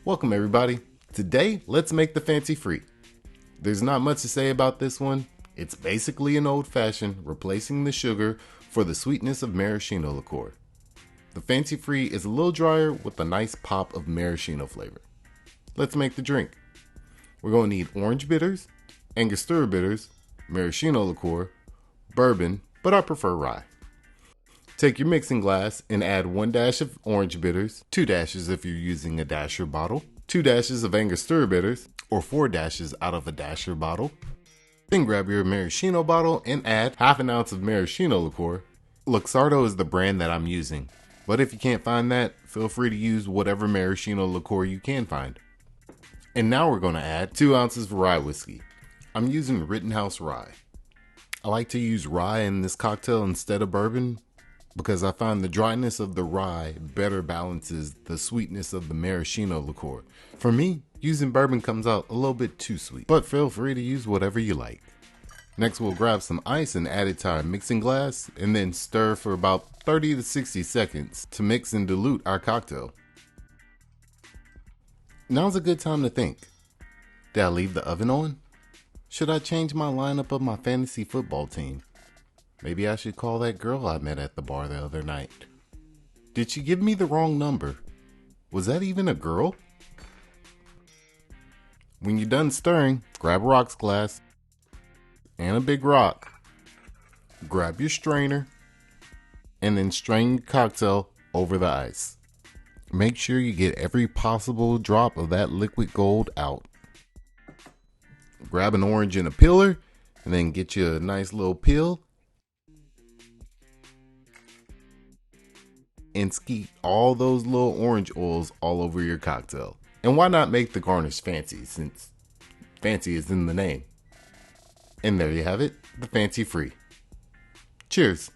Welcome everybody. Today, let's make the fancy free. There's not much to say about this one. It's basically an old fashioned, replacing the sugar for the sweetness of maraschino liqueur. The fancy free is a little drier with a nice pop of maraschino flavor. Let's make the drink. We're going to need orange bitters, Angostura bitters, maraschino liqueur, bourbon, but I prefer rye. Take your mixing glass and add 1 dash of orange bitters, 2 dashes if you're using a dasher bottle, 2 dashes of Angostura bitters, or 4 dashes out of a dasher bottle. Then grab your maraschino bottle and add half an ounce of maraschino liqueur. Luxardo is the brand that I'm using, but if you can't find that, feel free to use whatever maraschino liqueur you can find. And now we're going to add 2 ounces of rye whiskey. I'm using Rittenhouse rye. I like to use rye in this cocktail instead of bourbon because I find the dryness of the rye better balances the sweetness of the maraschino liqueur. For me, using bourbon comes out a little bit too sweet, but feel free to use whatever you like. Next, we'll grab some ice and add it to our mixing glass and then stir for about 30 to 60 seconds to mix and dilute our cocktail. Now's a good time to think. Did I leave the oven on? Should I change my lineup of my fantasy football team? Maybe I should call that girl I met at the bar the other night. Did she give me the wrong number? Was that even a girl? When you're done stirring, grab a rocks glass and a big rock. Grab your strainer and then strain your cocktail over the ice. Make sure you get every possible drop of that liquid gold out. Grab an orange and a peeler and then get you a nice little peel and skeet all those little orange oils all over your cocktail. And why not make the garnish fancy, since fancy is in the name? And there you have it, the fancy free. Cheers.